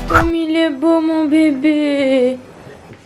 Comme il est beau mon bébé.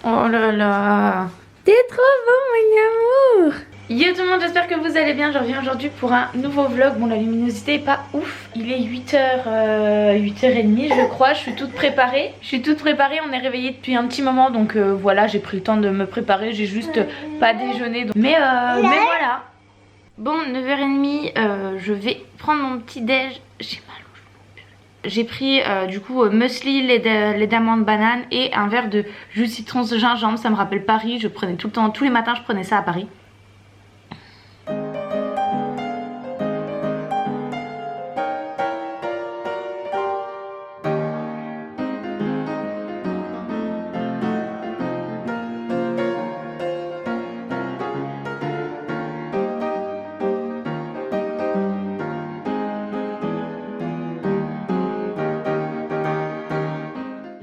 Oh là là. T'es trop beau mon amour. Yo tout le monde, j'espère que vous allez bien. Je reviens aujourd'hui pour un nouveau vlog. Bon, la luminosité est pas ouf. Il est 8h30 je crois. Je suis toute préparée. On est réveillé depuis un petit moment. Donc voilà, j'ai pris le temps de me préparer. J'ai juste pas déjeuné. Donc... Mais voilà. Bon, 9h30, je vais prendre mon petit déj. J'ai mal. J'ai pris du coup muesli, lait d'amande banane et un verre de jus de citron de gingembre. Ça me rappelle Paris, je prenais tout le temps, tous les matins je prenais ça à Paris.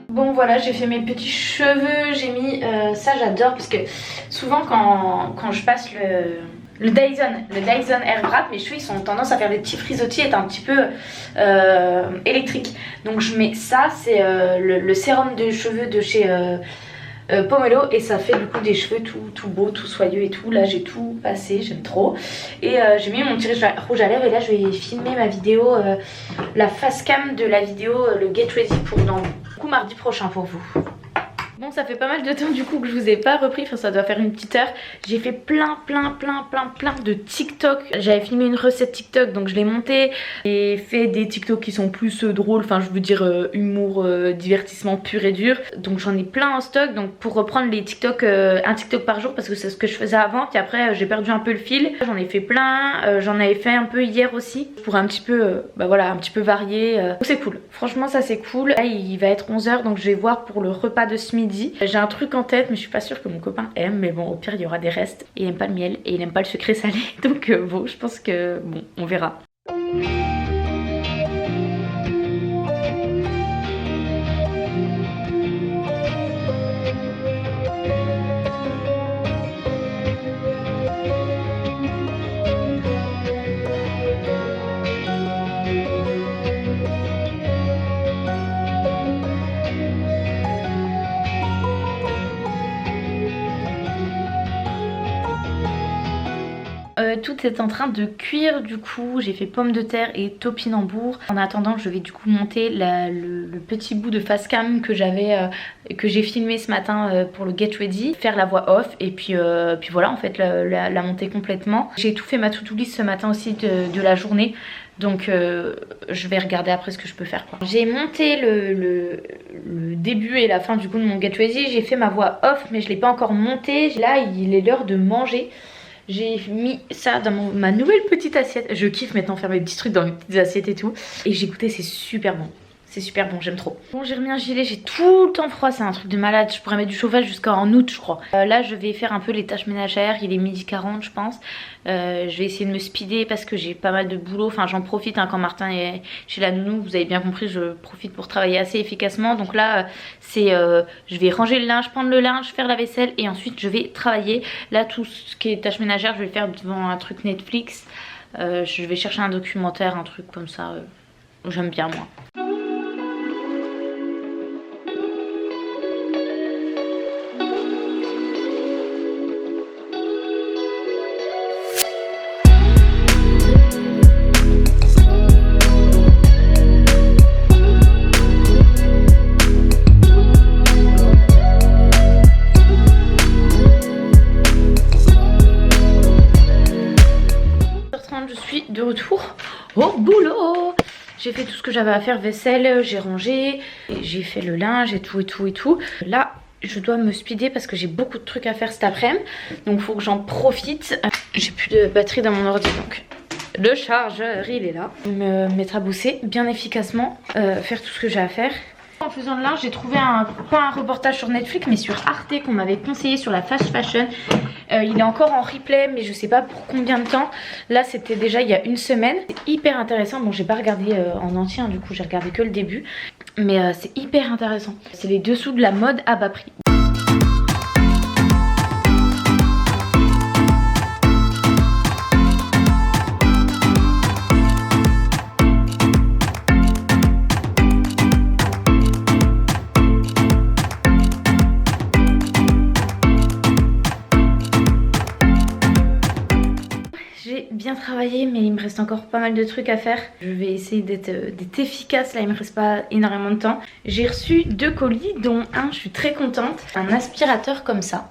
Bon voilà, j'ai fait mes petits cheveux, j'ai mis ça, j'adore parce que souvent quand je passe le Dyson Air Wrap, mes cheveux ils ont tendance à faire des petits frisottis et être un petit peu électriques. Donc je mets ça, c'est le sérum de cheveux de chez Pomelo et ça fait du coup des cheveux tout beaux, tout soyeux et tout. Là j'ai tout passé, j'aime trop. Et j'ai mis mon petit rouge à lèvres et là je vais filmer ma vidéo, la face cam de la vidéo, le Get Ready pour dans mardi prochain pour vous. Bon, ça fait pas mal de temps du coup que je vous ai pas repris, enfin ça doit faire une petite heure. J'ai fait plein de TikTok. J'avais filmé une recette TikTok donc je l'ai montée. J'ai fait des TikTok qui sont plus drôles, enfin je veux dire humour, divertissement pur et dur. Donc j'en ai plein en stock, donc pour reprendre les TikTok, un TikTok par jour parce que c'est ce que je faisais avant. Puis après j'ai perdu un peu le fil. J'en ai fait plein, j'en avais fait un peu hier aussi pour un petit peu, bah voilà, un petit peu varier. C'est cool, franchement ça c'est cool. Là il va être 11h donc je vais voir pour le repas de ce midi. J'ai un truc en tête mais je suis pas sûre que mon copain aime, mais bon au pire il y aura des restes. Il aime pas le miel et il aime pas le sucré salé donc bon je pense que bon on verra. Tout est en train de cuire du coup, j'ai fait pommes de terre et topinambour. En attendant je vais du coup monter le petit bout de face cam que j'ai filmé ce matin pour le Get Ready, faire la voix off et puis voilà en fait la monter complètement. J'ai tout fait ma to-do list ce matin aussi de la journée. Donc je vais regarder après ce que je peux faire quoi. J'ai monté le début et la fin du coup de mon Get Ready. J'ai fait ma voix off mais je l'ai pas encore montée. Là il est l'heure de manger. J'ai mis ça dans ma nouvelle petite assiette. Je kiffe maintenant faire mes petits trucs dans mes petites assiettes et tout. Et j'ai goûté, c'est super bon. C'est super bon, j'aime trop. Bon, j'ai remis un gilet, j'ai tout le temps froid, c'est un truc de malade. Je pourrais mettre du chauffage jusqu'en août, je crois. Là, je vais faire un peu les tâches ménagères. Il est 12h40, je pense. Je vais essayer de me speeder parce que j'ai pas mal de boulot. Enfin, j'en profite hein, quand Martin est chez la nounou. Vous avez bien compris, je profite pour travailler assez efficacement. Donc là, c'est je vais ranger le linge, prendre le linge, faire la vaisselle et ensuite je vais travailler. Là, tout ce qui est tâches ménagères, je vais le faire devant un truc Netflix. Je vais chercher un documentaire, un truc comme ça. J'aime bien, moi. Je suis de retour au boulot. J'ai fait tout ce que j'avais à faire, vaisselle, j'ai rangé, j'ai fait le linge et tout. Là, je dois me speeder parce que j'ai beaucoup de trucs à faire cet après-midi. Donc, il faut que j'en profite. J'ai plus de batterie dans mon ordi, donc le chargeur, il est là. Me mettre à bosser bien efficacement, faire tout ce que j'ai à faire. En faisant le linge, j'ai trouvé pas un reportage sur Netflix mais sur Arte qu'on m'avait conseillé sur la fast fashion. Il est encore en replay mais je sais pas pour combien de temps. Là c'était déjà il y a une semaine. C'est hyper intéressant. Bon j'ai pas regardé en entier hein, du coup j'ai regardé que le début. Mais c'est hyper intéressant. C'est les dessous de la mode à bas prix. bien travaillé, mais il me reste encore pas mal de trucs à faire. Je vais essayer d'être efficace, là il me reste pas énormément de temps. J'ai reçu 2 colis, dont un, je suis très contente. Un aspirateur comme ça.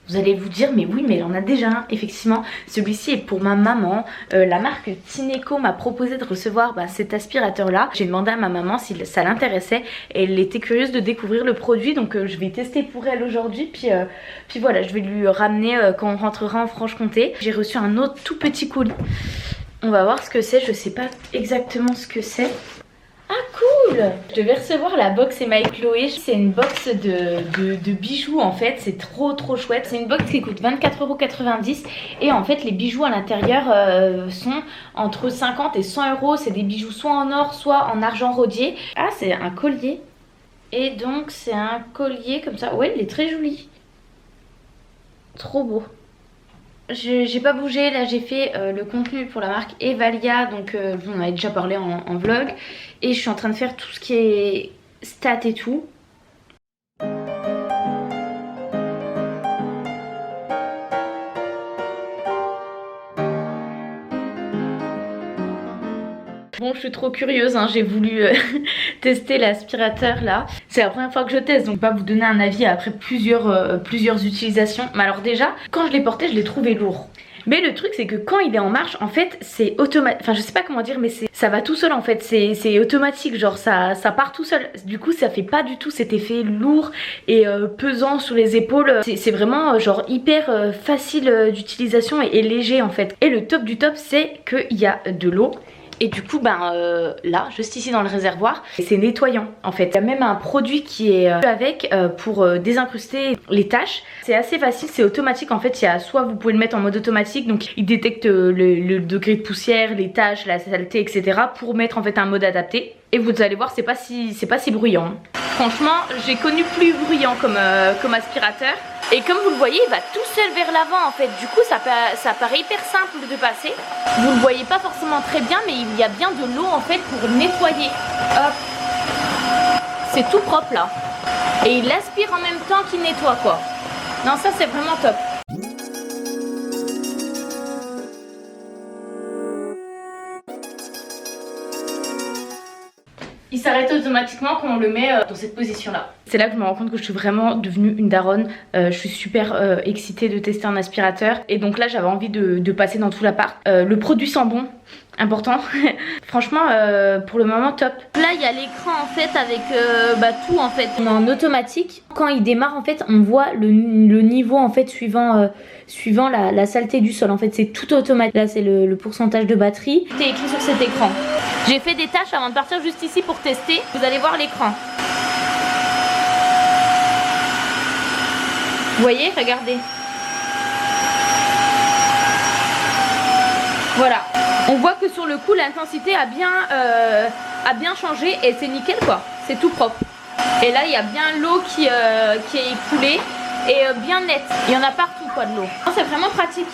Vous allez vous dire, mais oui, mais elle en a déjà un. Effectivement, celui-ci est pour ma maman. La marque Tineco m'a proposé de recevoir cet aspirateur-là. J'ai demandé à ma maman si ça l'intéressait. Elle était curieuse de découvrir le produit, donc je vais tester pour elle aujourd'hui. Puis voilà, je vais lui ramener quand on rentrera en Franche-Comté. J'ai reçu un autre tout petit colis. On va voir ce que c'est. Je sais pas exactement ce que c'est. Ah cool! Je devais recevoir la box Emma et Chloé. C'est une box de bijoux en fait. C'est trop chouette. C'est une box qui coûte 24,90 € et en fait les bijoux à l'intérieur sont entre 50 et 100 €. C'est des bijoux soit en or soit en argent rodier. Ah, c'est un collier. Et donc c'est un collier comme ça. Ouais, il est très joli. Trop beau. J'ai pas bougé, là j'ai fait le contenu pour la marque Evalia, donc on en avait déjà parlé en vlog. Et je suis en train de faire tout ce qui est stats et tout. Bon, je suis trop curieuse, hein. J'ai voulu tester l'aspirateur là. C'est la première fois que je teste, donc je vais pas vous donner un avis après plusieurs utilisations. Mais alors déjà, quand je l'ai porté, je l'ai trouvé lourd. Mais le truc c'est que quand il est en marche, en fait c'est automatique. Enfin je sais pas comment dire, mais ça va tout seul en fait. C'est automatique, genre ça part tout seul. Du coup ça fait pas du tout cet effet lourd et pesant sur les épaules. C'est vraiment genre hyper facile d'utilisation et léger en fait. Et le top du top c'est qu'il y a de l'eau. Et du coup là juste ici dans le réservoir, c'est nettoyant en fait. Il y a même un produit qui est avec pour désincruster les taches. C'est assez facile, c'est automatique en fait. Il y a soit vous pouvez le mettre en mode automatique, donc il détecte le degré de poussière, les taches, la saleté, etc. pour mettre en fait un mode adapté. Et vous allez voir, c'est pas si bruyant. Franchement j'ai connu plus bruyant comme aspirateur. Et comme vous le voyez, il va tout seul vers l'avant en fait. Du coup ça paraît hyper simple de passer. Vous le voyez pas forcément très bien, mais il y a bien de l'eau en fait pour nettoyer. Hop. C'est tout propre là. Et il aspire en même temps qu'il nettoie quoi. Non, ça c'est vraiment top. Il s'arrête automatiquement quand on le met dans cette position là. C'est là que je me rends compte que je suis vraiment devenue une daronne. Je suis super excitée de tester un aspirateur. Et donc là j'avais envie de passer dans tout l'appart. Le produit sent bon, important. Franchement pour le moment top. Là il y a l'écran en fait avec tout en fait. On est en automatique. Quand il démarre en fait on voit le niveau en fait suivant la saleté du sol. En fait c'est tout automatique. Là c'est le pourcentage de batterie. C'est écrit sur cet écran. J'ai fait des tâches avant de partir juste ici pour tester. Vous allez voir l'écran. Vous voyez, regardez. Voilà. On voit que sur le coup l'intensité a bien changé et c'est nickel quoi. C'est tout propre. Et là il y a bien l'eau qui est écoulée et bien nette. Il y en a partout quoi de l'eau. C'est vraiment pratique.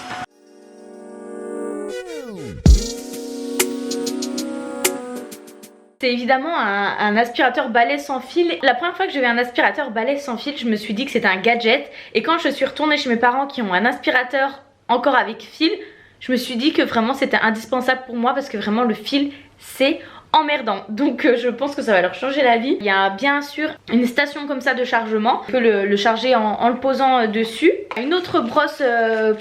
C'est évidemment un aspirateur balai sans fil. La première fois que j'ai vu un aspirateur balai sans fil, je me suis dit que c'était un gadget. Et quand je suis retournée chez mes parents qui ont un aspirateur encore avec fil, je me suis dit que vraiment c'était indispensable pour moi parce que vraiment le fil c'est emmerdant. Donc je pense que ça va leur changer la vie. Il y a bien sûr une station comme ça de chargement. On peut le charger en le posant dessus. Une autre brosse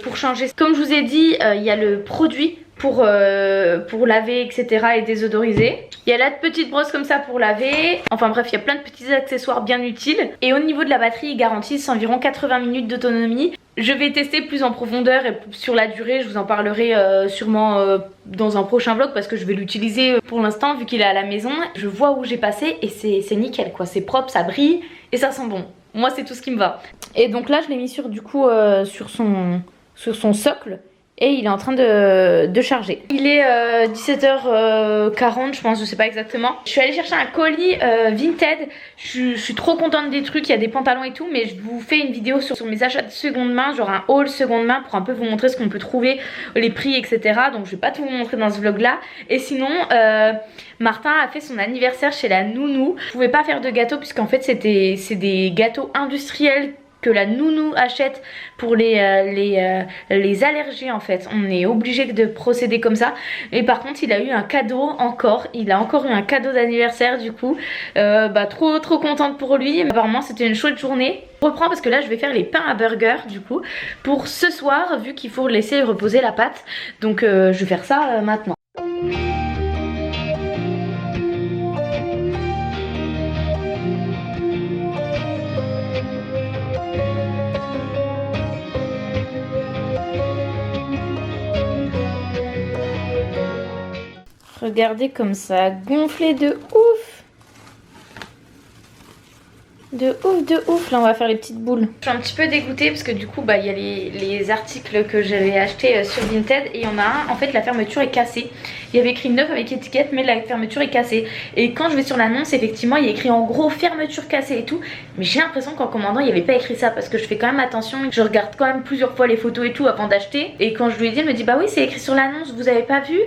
pour changer. Comme je vous ai dit, il y a le produit pour laver etc et désodoriser. Il y a la petite brosse comme ça pour laver. Enfin bref, il y a plein de petits accessoires bien utiles. Et au niveau de la batterie, ils garantissent environ 80 minutes d'autonomie. Je vais tester plus en profondeur et sur la durée, je vous en parlerai sûrement dans un prochain vlog parce que je vais l'utiliser pour l'instant vu qu'il est à la maison. Je vois où j'ai passé et c'est nickel quoi, c'est propre, ça brille et ça sent bon. Moi c'est tout ce qui me va. Et donc là je l'ai mis sur sur son socle. Et il est en train de charger. Il est 17h40 je pense, je sais pas exactement. Je suis allée chercher un colis Vinted. Je suis trop contente des trucs, il y a des pantalons et tout. Mais je vous fais une vidéo sur mes achats de seconde main, genre un haul seconde main pour un peu vous montrer ce qu'on peut trouver, les prix etc. Donc je vais pas tout vous montrer dans ce vlog là. Et sinon Martin a fait son anniversaire chez la nounou. Je pouvais pas faire de gâteau puisqu'en fait c'est des gâteaux industriels que la nounou achète pour les allergies en fait. On est obligé de procéder comme ça. Et par contre il a eu un cadeau encore. Il a encore eu un cadeau d'anniversaire du coup. Trop contente pour lui. Apparemment c'était une chouette journée. Je reprends parce que là je vais faire les pains à burger du coup. Pour ce soir vu qu'il faut laisser reposer la pâte. Donc je vais faire ça maintenant. Regardez comme ça a gonflé de ouf. De ouf. Là on va faire les petites boules. Je suis un petit peu dégoûtée parce que du coup il y a les articles que j'avais achetés sur Vinted. Et il y en a un, en fait la fermeture est cassée. Il y avait écrit 9 avec étiquette mais la fermeture est cassée. Et quand je vais sur l'annonce effectivement il y a écrit en gros fermeture cassée et tout. Mais j'ai l'impression qu'en commandant il n'y avait pas écrit ça. Parce que je fais quand même attention. Je regarde quand même plusieurs fois les photos et tout avant d'acheter. Et quand je lui ai dit elle me dit bah oui c'est écrit sur l'annonce, vous avez pas vu.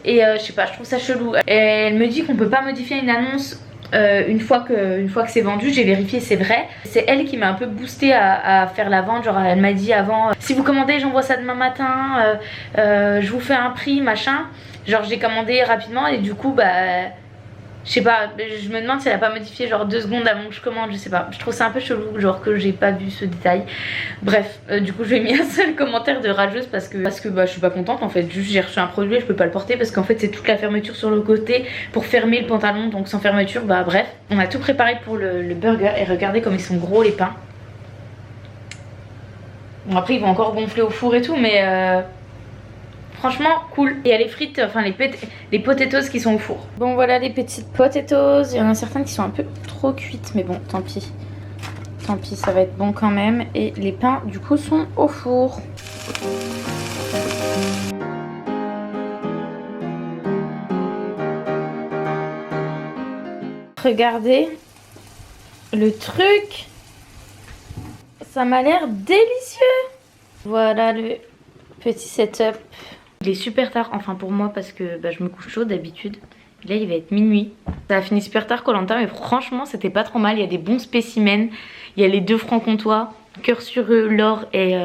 Et je sais pas, je trouve ça chelou. Et elle me dit qu'on peut pas modifier une annonce une fois que c'est vendu. J'ai vérifié, c'est vrai. C'est elle qui m'a un peu boosté à faire la vente. Genre elle m'a dit avant si vous commandez j'envoie ça demain matin, je vous fais un prix machin. Genre j'ai commandé rapidement et du coup je sais pas, je me demande si elle a pas modifié genre 2 secondes avant que je commande, je sais pas. Je trouve ça un peu chelou, genre que j'ai pas vu ce détail. Bref, du coup je lui ai mis un seul commentaire de rageuse parce que je suis pas contente en fait. Juste j'ai reçu un produit et je peux pas le porter parce qu'en fait c'est toute la fermeture sur le côté pour fermer le pantalon, donc sans fermeture. Bref, on a tout préparé pour le burger et regardez comme ils sont gros les pains. Bon après ils vont encore gonfler au four et tout mais franchement cool. Et il y a les frites, enfin les potatoes qui sont au four. Bon voilà les petites potatoes. Il y en a certaines qui sont un peu trop cuites mais bon tant pis. Tant pis ça va être bon quand même. Et les pains du coup sont au four. Regardez le truc. Ça m'a l'air délicieux. Voilà le petit setup. Il est super tard, enfin pour moi parce que je me couche chaud d'habitude. Là il va être minuit. Ça a fini super tard Koh-Lanta mais franchement c'était pas trop mal. Il y a des bons spécimens. Il y a les 2 francs-comtois, Cœur sur eux, Laure et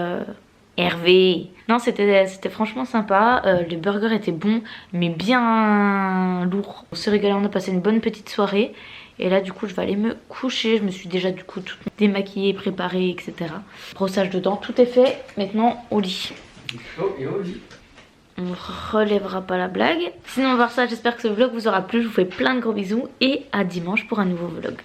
Hervé. Non c'était franchement sympa. Le burger était bon mais bien lourd. On s'est régalé, on a passé une bonne petite soirée. Et là du coup je vais aller me coucher. Je me suis déjà du coup toute démaquillée, préparée, etc. Brossage de dents, tout est fait. Maintenant au lit. Oh, et au lit. On relèvera pas la blague. Sinon voir ça, j'espère que ce vlog vous aura plu. Je vous fais plein de gros bisous et à dimanche pour un nouveau vlog.